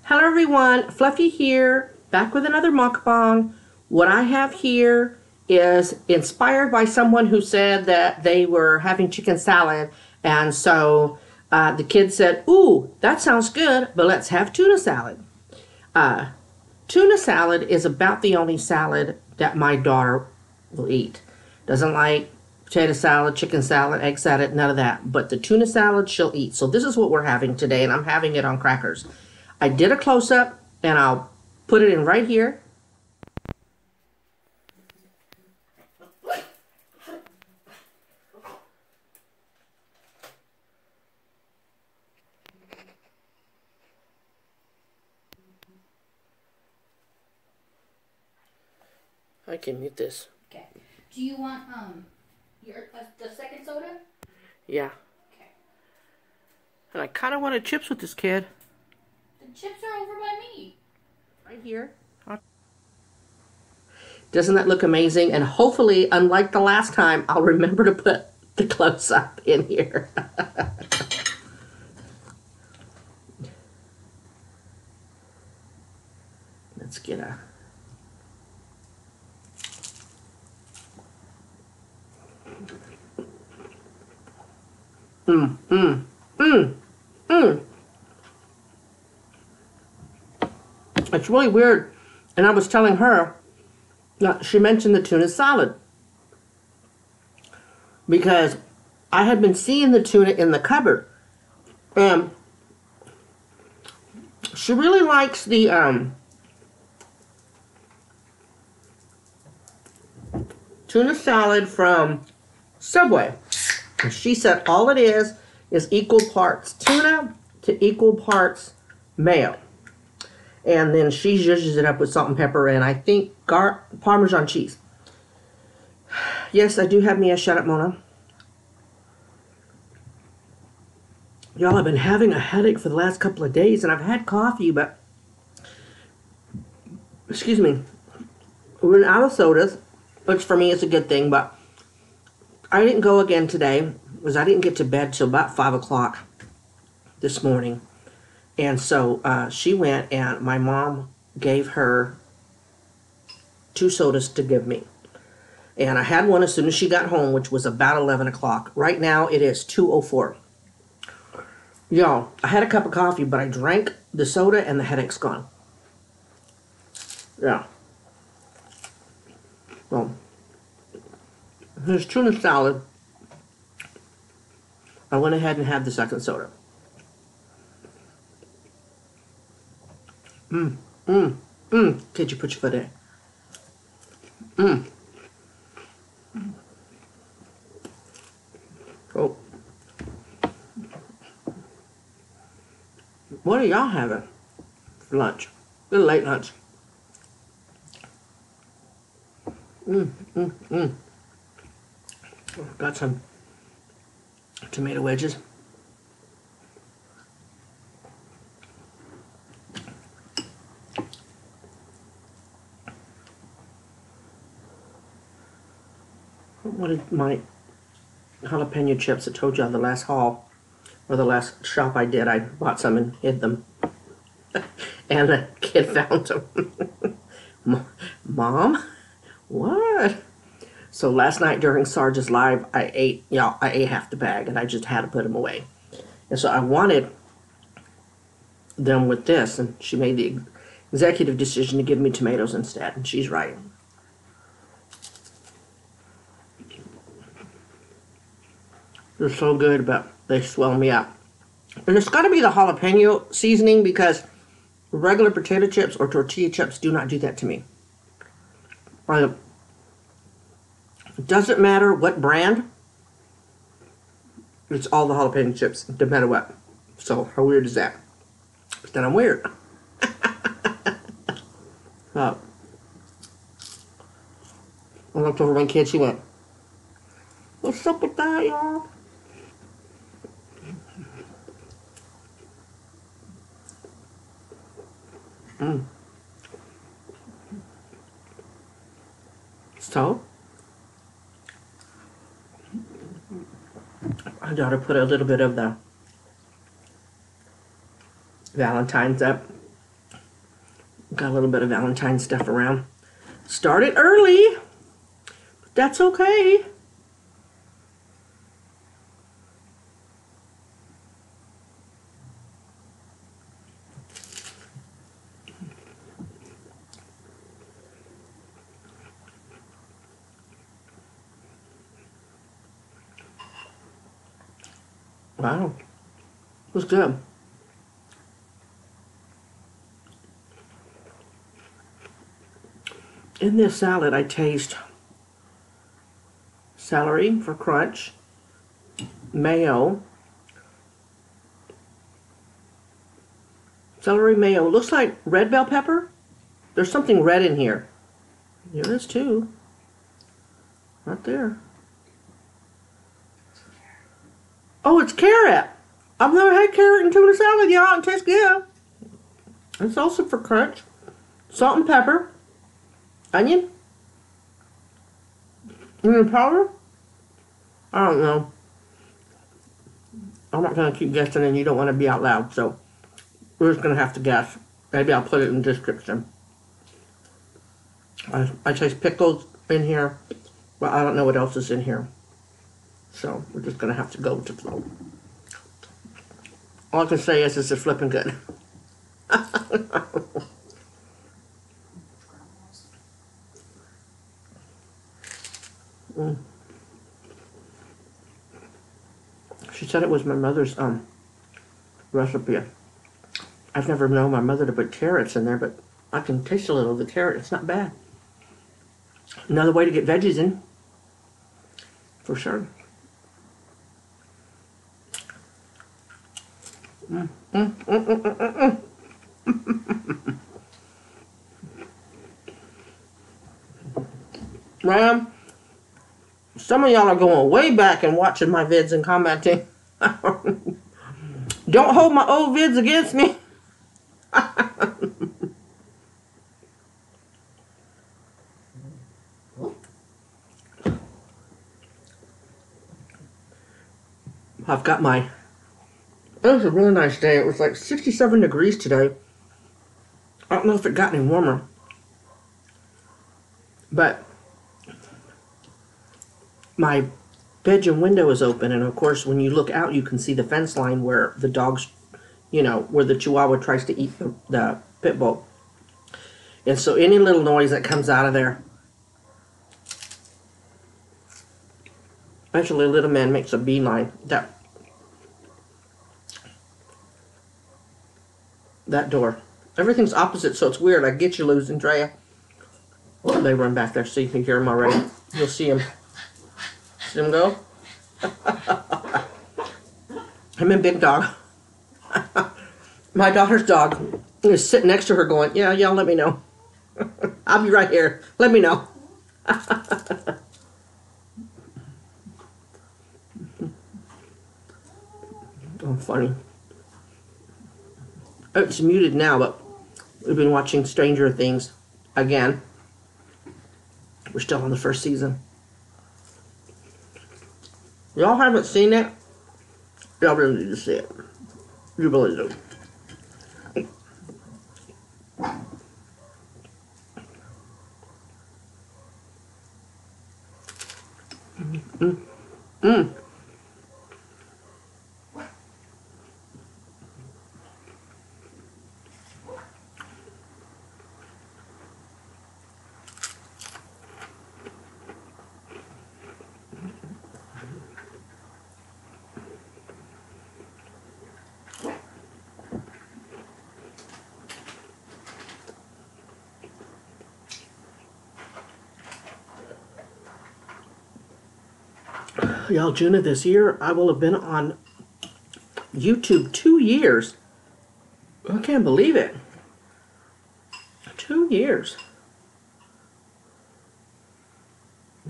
Hello everyone, Fluffy here, back with another mukbang. What I have here is inspired by someone who said that they were having chicken salad, and so the kid said, ooh, that sounds good, but let's have tuna salad. Tuna salad is about the only salad that my daughter will eat. Doesn't like potato salad, chicken salad, egg salad, none of that. But the tuna salad she'll eat. So this is what we're having today, and I'm having it on crackers. I did a close-up, and I'll put it in right here. I can mute this. Okay. Do you want the second soda? Yeah. Okay. And I kind of wanted chips with this kid. The chips are over by me. Right here. Doesn't that look amazing? And hopefully, unlike the last time, I'll remember to put the close-up in here. Let's get a... It's really weird. And I was telling her, she mentioned the tuna salad. Because I had been seeing the tuna in the cupboard. And she really likes the tuna salad from Subway. And she said all it is equal parts tuna to equal parts mayo. And then she zhuzhes it up with salt and pepper and I think Parmesan cheese. Yes, I do have me a shut up, Mona. Y'all, I've been having a headache for the last couple of days and I've had coffee, but excuse me, we're out of sodas, which for me is a good thing, but I didn't go again today because I didn't get to bed till about 5 o'clock this morning. And so she went and my mom gave her 2 sodas to give me. And I had one as soon as she got home, which was about 11 o'clock. Right now it is 2:04. Y'all, I had a cup of coffee, but I drank the soda and the headache's gone. Yeah. Well, here's tuna salad. I went ahead and had the second soda. Could you put your foot in? Oh. What are y'all having for lunch? A little late lunch. Got some tomato wedges. What did my jalapeno chips? I told you on the last haul, or the last shop I did, I bought some and hid them. And the kid found them. Mom? What? So last night during Sarge's live, I ate half the bag and I just had to put them away. And so I wanted them with this, and she made the executive decision to give me tomatoes instead, and she's right. They're so good, but they swell me up. And it's got to be the jalapeno seasoning because regular potato chips or tortilla chips do not do that to me. It doesn't matter what brand, it's all the jalapeno chips, no matter what. So, how weird is that? But then I'm weird. I looked over my kid, she went, what's up with that, y'all? So, my daughter put a little bit of the Valentine's up Got a little bit of Valentine stuff around. Started early, but that's okay. Wow, it was good. In this salad, I taste celery for crunch, mayo, celery mayo. Looks like red bell pepper. There's something red in here. There is too. Right there. Oh, it's carrot. I've never had carrot and tuna salad, y'all. It tastes good. It's also for crunch. Salt and pepper. Onion. Onion powder. I don't know. I'm not going to keep guessing, and you don't want to be out loud, so we're just going to have to guess. Maybe I'll put it in the description. I taste pickles in here, but I don't know what else is in here. So we're just going to have to go with the flow. All I can say is it's flipping good. She said it was my mother's recipe. I've never known my mother to put carrots in there, but I can taste a little of the carrot. It's not bad. Another way to get veggies in, for sure. Man, some of y'all are going way back and watching my vids and commenting. Don't hold my old vids against me. I've got my... It was a really nice day. It was like 67 degrees today. I don't know if it got any warmer. But my bedroom window is open, and of course when you look out you can see the fence line where the dogs, you know, where the Chihuahua tries to eat the pit bull. And so any little noise that comes out of there, actually little man makes a beeline. That door. Everything's opposite, so it's weird. I get you, Luz and Drea. They run back there, so you can hear them already. You'll see them. See them go? Him and Big Dog. My daughter's dog is sitting next to her going, yeah, let me know. I'll be right here. Let me know. Oh, funny. It's muted now, but we've been watching Stranger Things again. We're still on the first season. Y'all haven't seen it? Y'all really need to see it. You really do. Y'all, June of this year, I will have been on YouTube 2 years. I can't believe it. 2 years.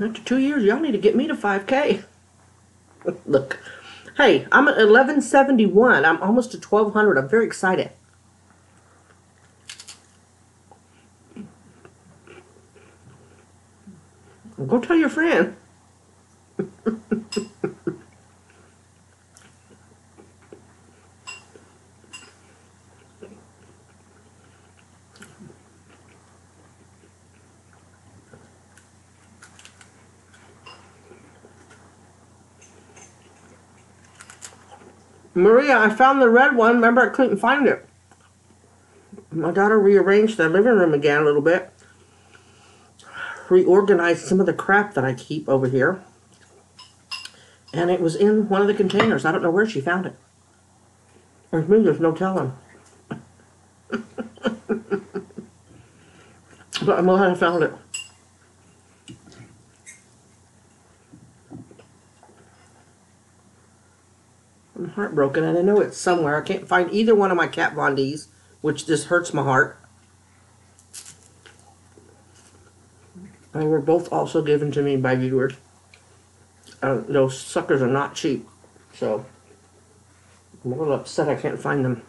After 2 years, y'all need to get me to 5K. Look. Hey, I'm at 1171. I'm almost to 1200. I'm very excited. Go tell your friend. Maria, I found the red one. Remember, I couldn't find it. My daughter rearranged the living room again a little bit. Reorganized some of the crap that I keep over here. And it was in one of the containers. I don't know where she found it. There's no telling. But I'm glad I found it. I'm heartbroken, and I know it's somewhere. I can't find either one of my Kat Von D's, which just hurts my heart. They were both also given to me by viewers. Those suckers are not cheap, so I'm a little upset I can't find them.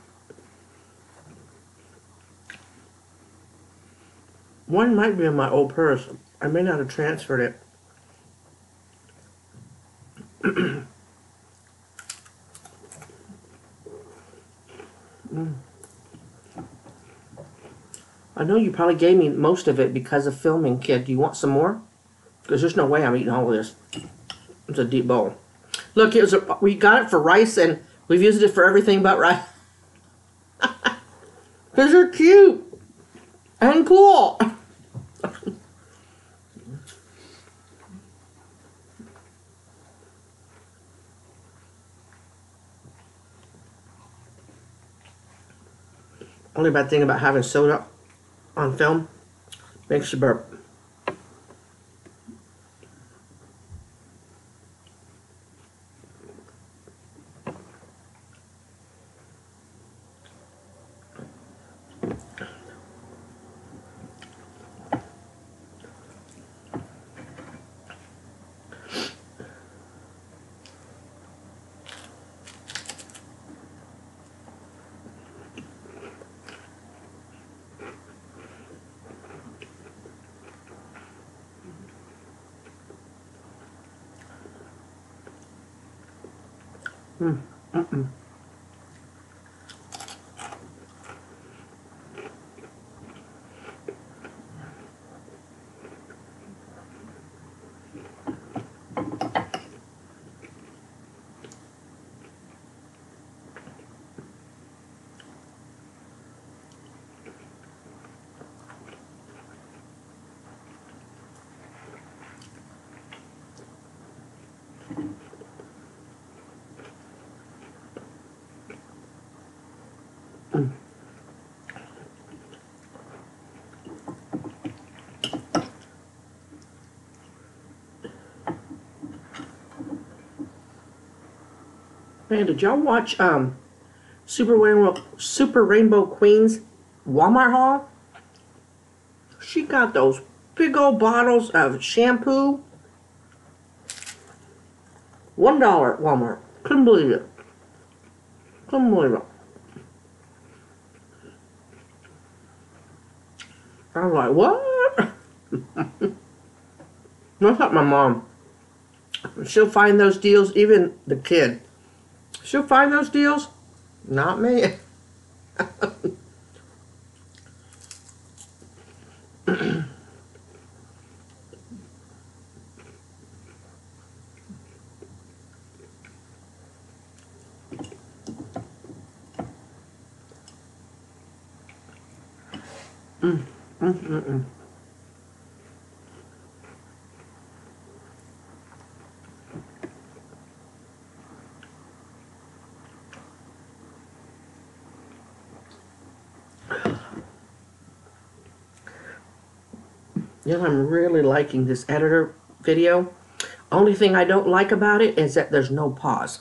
One might be in my old purse. I may not have transferred it. I know you probably gave me most of it because of filming, kid. Do you want some more? Because there's no way I'm eating all of this. It's a deep bowl. Look, we got it for rice, and we've used it for everything but rice. Because they're cute and cool. Only bad thing about having soda on film, makes you burp. Man, did y'all watch Super Rainbow Queen's Walmart haul? She got those big old bottles of shampoo. $1 at Walmart. Couldn't believe it. Couldn't believe it. I was like, what? That's not my mom. She'll find those deals, even the kid. She'll find those deals. Not me. You know, I'm really liking this editor video. Only thing I don't like about it is that there's no pause.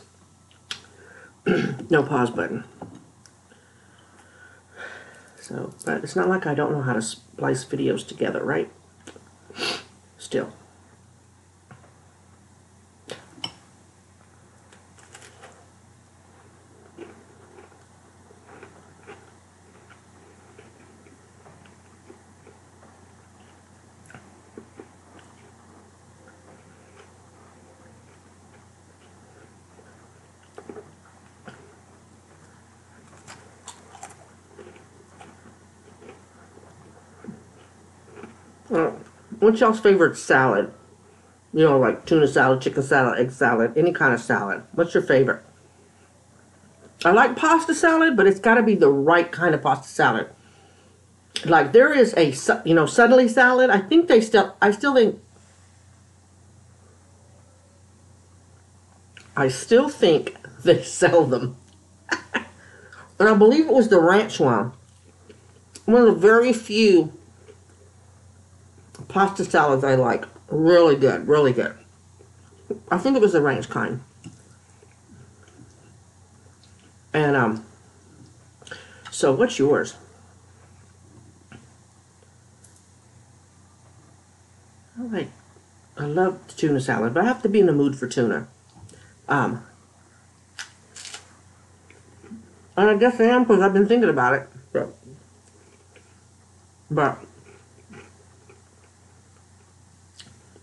No pause button. So, but it's not like I don't know how to splice videos together, right? Still. What's y'all's favorite salad? You know, like tuna salad, chicken salad, egg salad, any kind of salad. What's your favorite? I like pasta salad, but it's got to be the right kind of pasta salad. Like there is a, you know, suddenly salad. I think they still, I still think they sell them. And I believe it was the ranch one. One of the very few pasta salads I like. Really good, really good. I think it was the ranch kind. And so what's yours? I love tuna salad, but I have to be in the mood for tuna. Um, and I guess I am because I've been thinking about it. But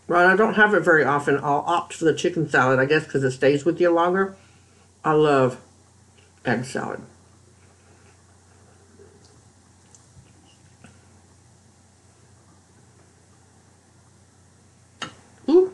well, I don't have it very often. I'll opt for the chicken salad, I guess, because it stays with you longer. I love egg salad. Ooh.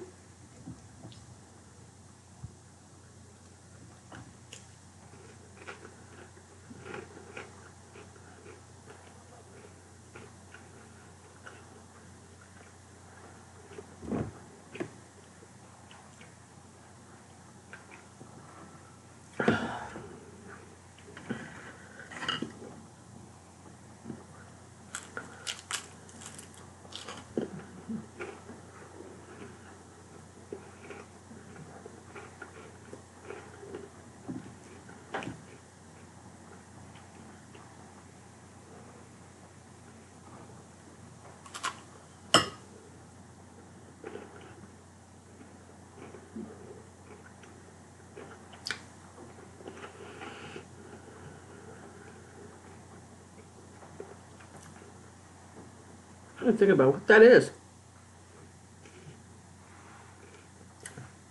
I'm trying to think about what that is.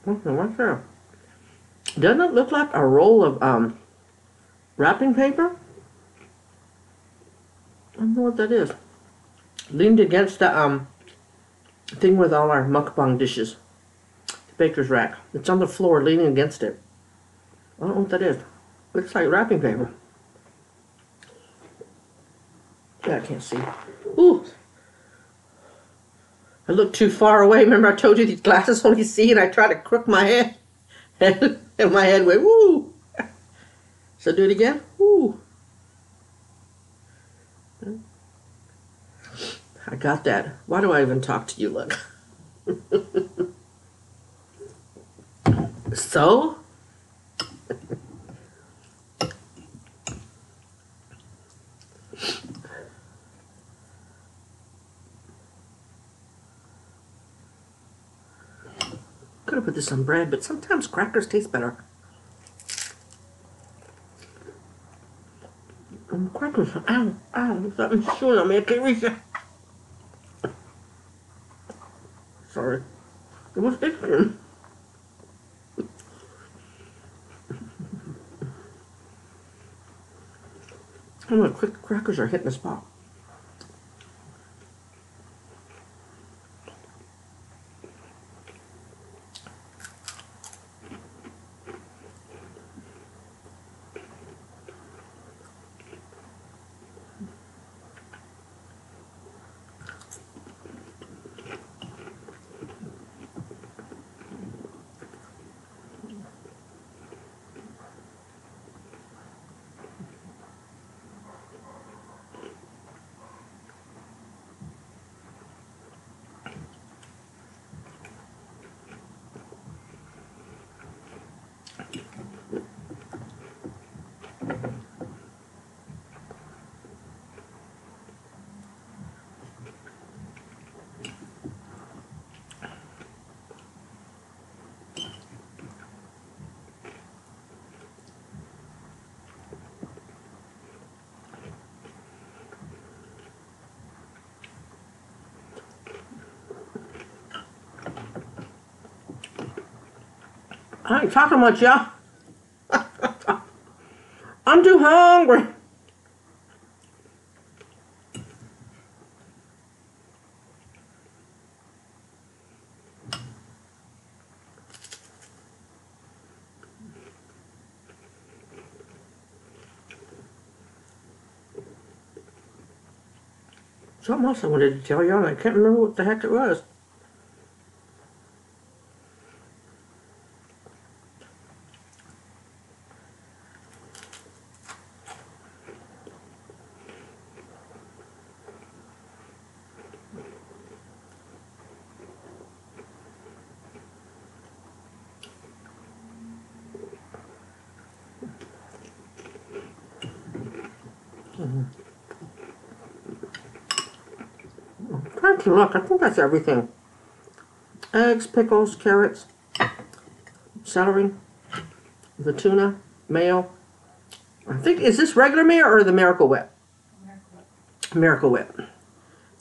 What's that? Doesn't it look like a roll of wrapping paper? I don't know what that is. Leaned against the thing with all our mukbang dishes. The baker's rack. It's on the floor leaning against it. I don't know what that is. Looks like wrapping paper. Yeah, I can't see. Ooh. I look too far away. Remember I told you these glasses only see, and I try to crook my head. And my head went, woo. So do it again. Woo. I got that. Why do I even talk to you? Look. So? Could have put this on bread, but sometimes crackers taste better. Crackers, ow, something's chewing on me. I can't reach it. Sorry. It was itching. Oh, my quick crackers are hitting the spot. I ain't talking much, y'all. I'm too hungry. Something else I wanted to tell y'all, and I can't remember what the heck it was. Trying to look, I think that's everything. Eggs, pickles, carrots, celery, the tuna, mayo. I think, is this regular mayo or the Miracle Whip? Miracle Whip.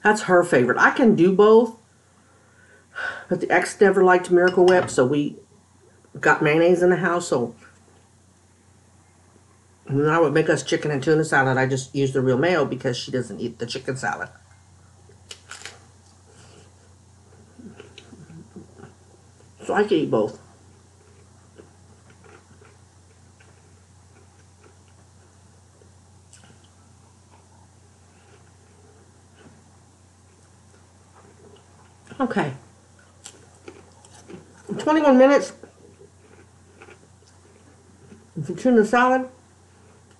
That's her favorite. I can do both, but the ex never liked Miracle Whip, so we got mayonnaise in the house, so when I would make us chicken and tuna salad, I just use the real mayo because she doesn't eat the chicken salad. So I can eat both. Okay. 21 minutes. The tuna salad.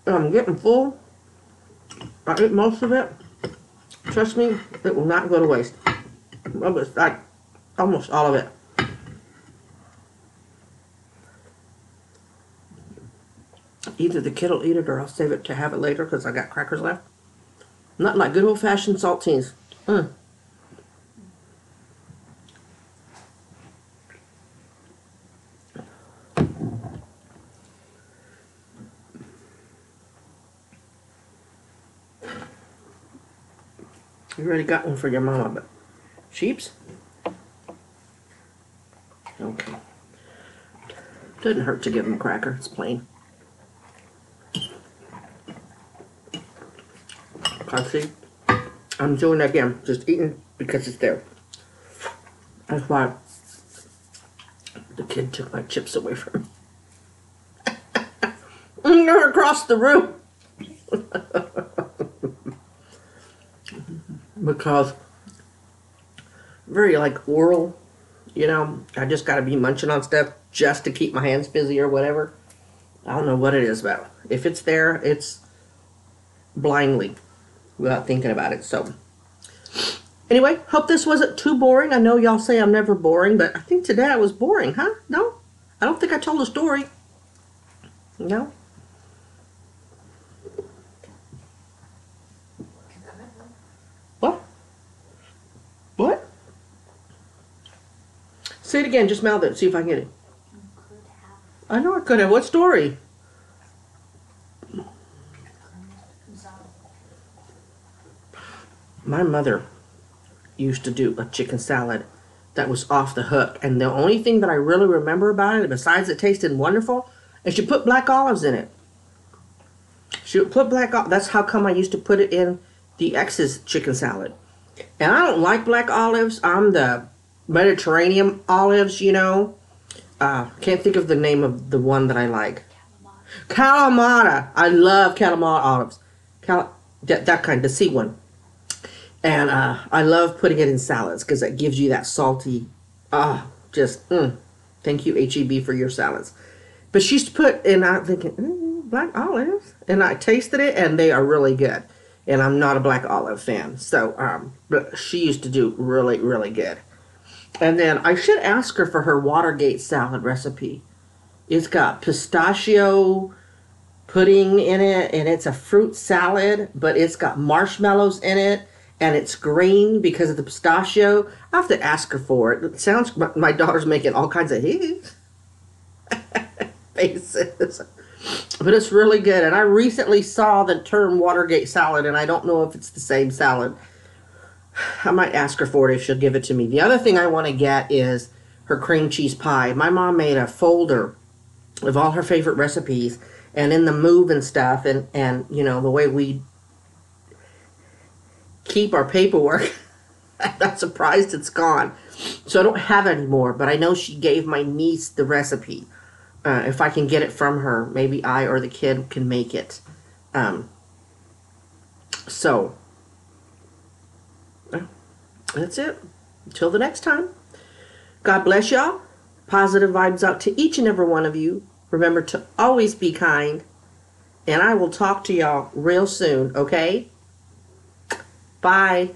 I'm getting full. I ate most of it. Trust me, it will not go to waste. Almost all of it. Either the kid will eat it or I'll save it to have it later because I got crackers left. Not like good old-fashioned saltines. You already got one for your mama, but sheeps? Okay. Doesn't hurt to give them a cracker. It's plain. See, I'm doing it again, just eating because it's there. That's why the kid took my chips away from me. They're across the room. Because very like oral, you know, I just got to be munching on stuff just to keep my hands busy or whatever. I don't know what it is about. If it's there, it's blindly, without thinking about it. So anyway, hope this wasn't too boring. I know y'all say I'm never boring, but I think today I was boring, huh? No? I don't think I told a story. No? What? What? Say it again, just mouth it, see if I can get it. I know I could have. What story? My mother used to do a chicken salad that was off the hook. And the only thing that I really remember about it, besides it tasted wonderful, is she put black olives in it. She would put black olives. That's how come I used to put it in the ex's chicken salad. And I don't like black olives. I'm the Mediterranean olives, you know. Can't think of the name of the one that I like. Kalamata. I love Kalamata olives. That kind, the sea one. And I love putting it in salads because it gives you that salty, thank you, H-E-B, for your salads. But she used to put, and I'm thinking, black olives? And I tasted it, and they are really good. And I'm not a black olive fan. So, but she used to do really, really good. And then I should ask her for her Watergate salad recipe. It's got pistachio pudding in it, and it's a fruit salad, but it's got marshmallows in it. And it's green because of the pistachio. I have to ask her for it. It sounds, my daughter's making all kinds of faces. But it's really good. And I recently saw the term Watergate salad, and I don't know if it's the same salad. I might ask her for it if she'll give it to me. The other thing I want to get is her cream cheese pie. My mom made a folder of all her favorite recipes, and in the move and stuff, and you know, the way we keep our paperwork. I'm not surprised it's gone. So I don't have it anymore, but I know she gave my niece the recipe. If I can get it from her, maybe I or the kid can make it. So That's it. Until the next time. God bless y'all. Positive vibes out to each and every one of you. Remember to always be kind. And I will talk to y'all real soon, okay? Bye.